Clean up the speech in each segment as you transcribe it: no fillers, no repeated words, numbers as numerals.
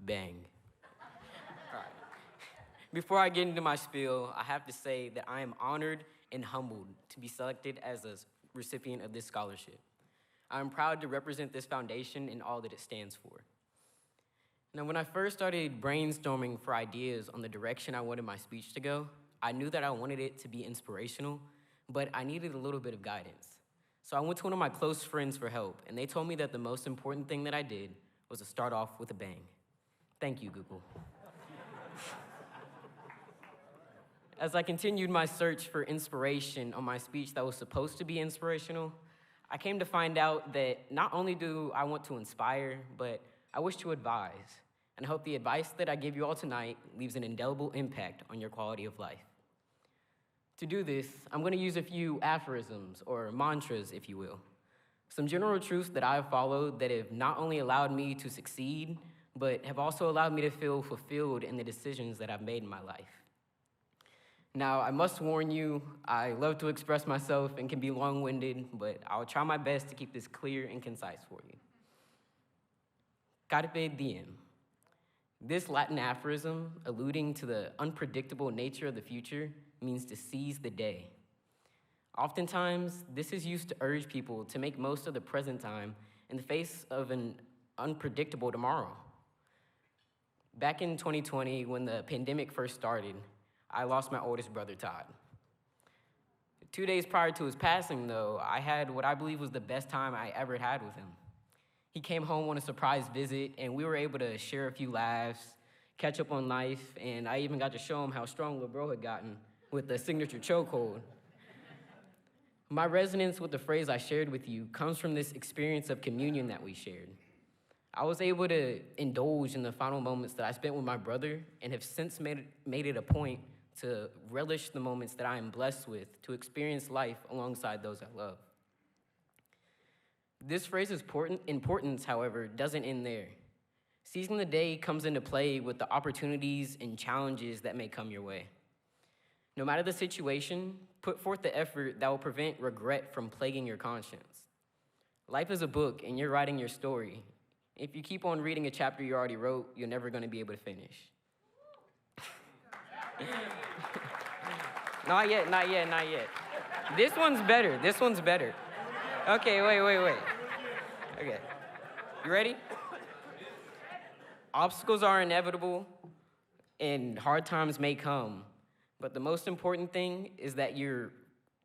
Bang. All right. Before I get into my spiel, I have to say that I am honored and humbled to be selected as a recipient of this scholarship. I am proud to represent this foundation and all that it stands for. Now, when I first started brainstorming for ideas on the direction I wanted my speech to go, I knew that I wanted it to be inspirational, but I needed a little bit of guidance. So I went to one of my close friends for help, and they told me that the most important thing that I did was to start off with a bang. Thank you, Google. As I continued my search for inspiration on my speech that was supposed to be inspirational, I came to find out that not only do I want to inspire, but I wish to advise, and I hope the advice that I give you all tonight leaves an indelible impact on your quality of life. To do this, I'm going to use a few aphorisms, or mantras, if you will. Some general truths that I have followed that have not only allowed me to succeed, but have also allowed me to feel fulfilled in the decisions that I've made in my life. Now, I must warn you, I love to express myself and can be long-winded, but I'll try my best to keep this clear and concise for you. Carpe diem. This Latin aphorism, alluding to the unpredictable nature of the future, means to seize the day. Oftentimes, this is used to urge people to make most of the present time in the face of an unpredictable tomorrow. Back in 2020, when the pandemic first started, I lost my oldest brother, Todd. 2 days prior to his passing, though, I had what I believe was the best time I ever had with him. He came home on a surprise visit, and we were able to share a few laughs, catch up on life, and I even got to show him how strong little bro had gotten with the signature chokehold. My resonance with the phrase I shared with you comes from this experience of communion that we shared. I was able to indulge in the final moments that I spent with my brother and have since made it a point to relish the moments that I am blessed with, to experience life alongside those I love. This phrase's importance, however, doesn't end there. Seizing the day comes into play with the opportunities and challenges that may come your way. No matter the situation, put forth the effort that will prevent regret from plaguing your conscience. Life is a book, and you're writing your story. If you keep on reading a chapter you already wrote, you're never going to be able to finish. Not yet, not yet, not yet. This one's better. Okay, wait. Okay, you ready? Obstacles are inevitable, and hard times may come, but the most important thing is that you're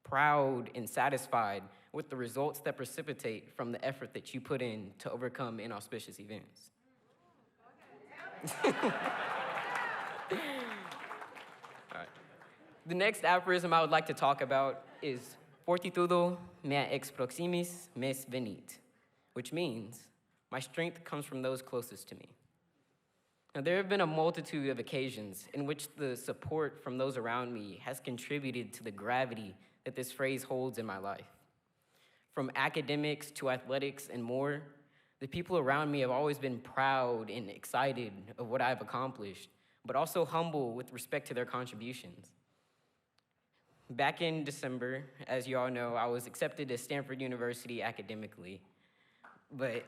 proud and satisfied with the results that precipitate from the effort that you put in to overcome inauspicious events. All right. The next aphorism I would like to talk about is fortitudo mea ex proximis mes venit, which means my strength comes from those closest to me. Now, there have been a multitude of occasions in which the support from those around me has contributed to the gravity that this phrase holds in my life. From academics to athletics and more, the people around me have always been proud and excited of what I've accomplished, but also humble with respect to their contributions. Back in December, as you all know, I was accepted to Stanford University academically, but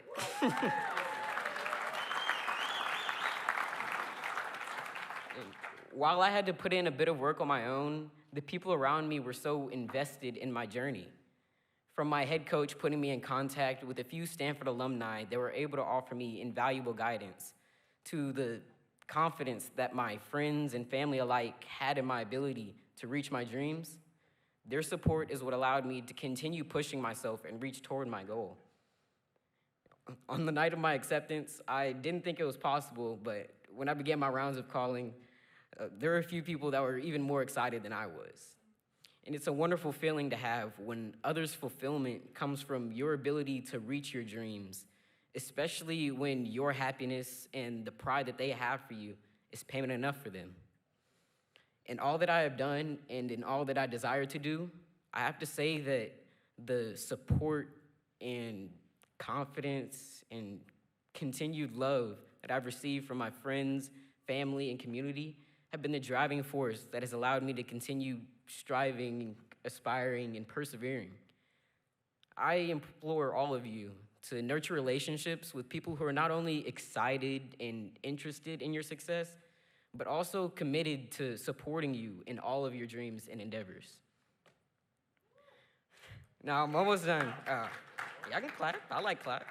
while I had to put in a bit of work on my own, the people around me were so invested in my journey. From my head coach putting me in contact with a few Stanford alumni that were able to offer me invaluable guidance, to the confidence that my friends and family alike had in my ability to reach my dreams, their support is what allowed me to continue pushing myself and reach toward my goal. On the night of my acceptance, I didn't think it was possible, but when I began my rounds of calling, there were a few people that were even more excited than I was. And it's a wonderful feeling to have when others' fulfillment comes from your ability to reach your dreams, especially when your happiness and the pride that they have for you is payment enough for them. In all that I have done and in all that I desire to do, I have to say that the support and confidence and continued love that I've received from my friends, family, and community have been the driving force that has allowed me to continue striving, aspiring, and persevering. I implore all of you to nurture relationships with people who are not only excited and interested in your success, but also committed to supporting you in all of your dreams and endeavors. Now, I'm almost done. Y'all can clap. I like claps.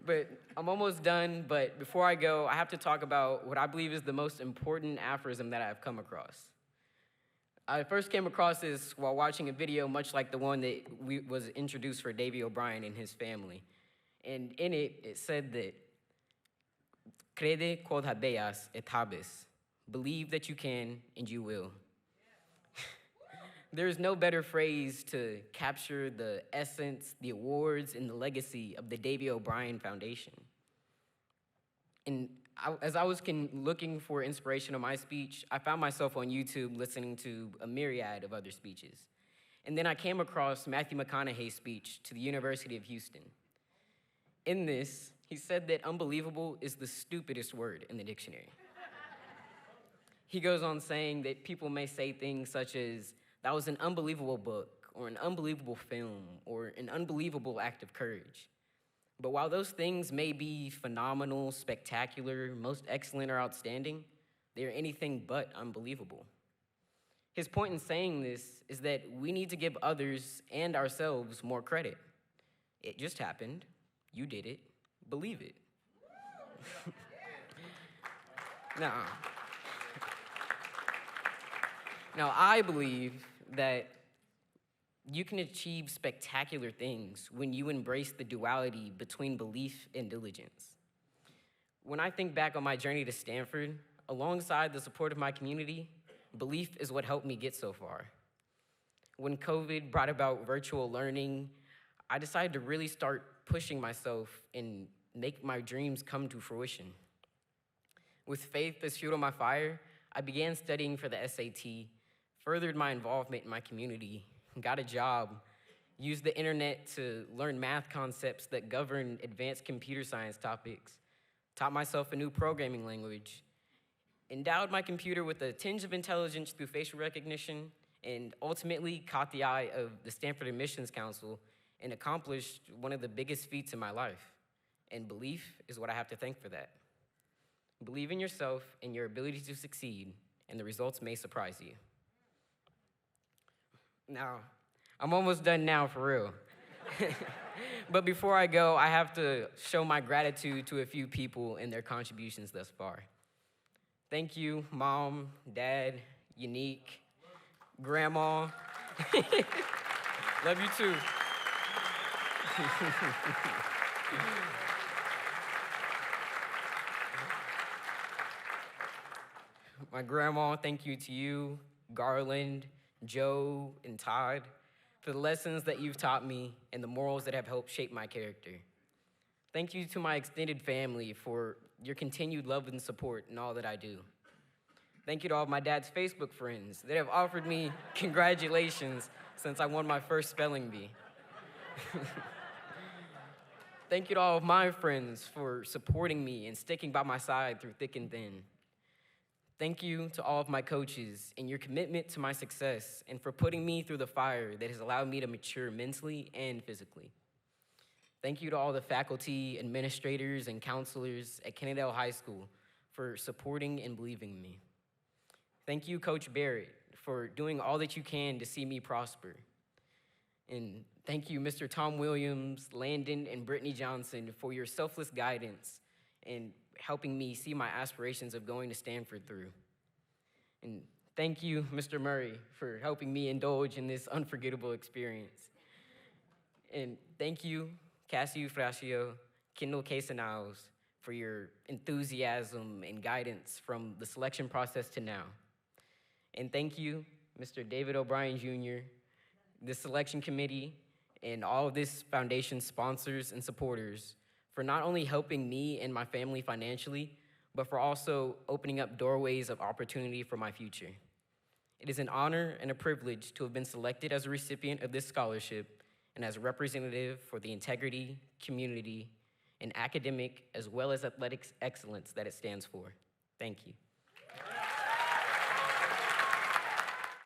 But I'm almost done, but before I go, I have to talk about what I believe is the most important aphorism that I've come across. I first came across this while watching a video much like the one that was introduced for Davey O'Brien and his family. And in it, it said that, crede quod habeas et habes. Believe that you can and you will. There's no better phrase to capture the essence, the awards, and the legacy of the Davey O'Brien Foundation. And as I was looking for inspiration on my speech, I found myself on YouTube listening to a myriad of other speeches. And then I came across Matthew McConaughey's speech to the University of Houston. In this, he said that unbelievable is the stupidest word in the dictionary. He goes on saying that people may say things such as, that was an unbelievable book, or an unbelievable film, or an unbelievable act of courage. But while those things may be phenomenal, spectacular, most excellent, or outstanding, they are anything but unbelievable. His point in saying this is that we need to give others and ourselves more credit. It just happened. You did it. Believe it. Now, I believe that you can achieve spectacular things when you embrace the duality between belief and diligence. When I think back on my journey to Stanford, alongside the support of my community, belief is what helped me get so far. When COVID brought about virtual learning, I decided to really start pushing myself and make my dreams come to fruition. With faith as fuel on my fire, I began studying for the SAT, furthered my involvement in my community, got a job, used the internet to learn math concepts that govern advanced computer science topics, taught myself a new programming language, endowed my computer with a tinge of intelligence through facial recognition, and ultimately caught the eye of the Stanford Admissions Council and accomplished one of the biggest feats in my life. And belief is what I have to thank for that. Believe in yourself and your ability to succeed, and the results may surprise you. Now, I'm almost done now, for real. But before I go, I have to show my gratitude to a few people and their contributions thus far. Thank you, Mom, Dad, Unique, Grandma. Love you too. My grandma, thank you to you, Garland, Joe, and Todd, for the lessons that you've taught me and the morals that have helped shape my character. Thank you to my extended family for your continued love and support in all that I do. Thank you to all of my dad's Facebook friends that have offered me congratulations since I won my first spelling bee. Thank you to all of my friends for supporting me and sticking by my side through thick and thin. Thank you to all of my coaches and your commitment to my success and for putting me through the fire that has allowed me to mature mentally and physically. Thank you to all the faculty, administrators, and counselors at Kennedale High School for supporting and believing in me. Thank you, Coach Barrett, for doing all that you can to see me prosper. And thank you, Mr. Tom Williams, Landon, and Brittany Johnson for your selfless guidance and helping me see my aspirations of going to Stanford through. And thank you, Mr. Murray, for helping me indulge in this unforgettable experience. And thank you, Cassie Frascio, Kendall Casanals, for your enthusiasm and guidance from the selection process to now. And thank you, Mr. David O'Brien Jr., the selection committee, and all of this foundation's sponsors and supporters for not only helping me and my family financially, but for also opening up doorways of opportunity for my future. It is an honor and a privilege to have been selected as a recipient of this scholarship and as a representative for the integrity, community, and academic as well as athletics excellence that it stands for. Thank you.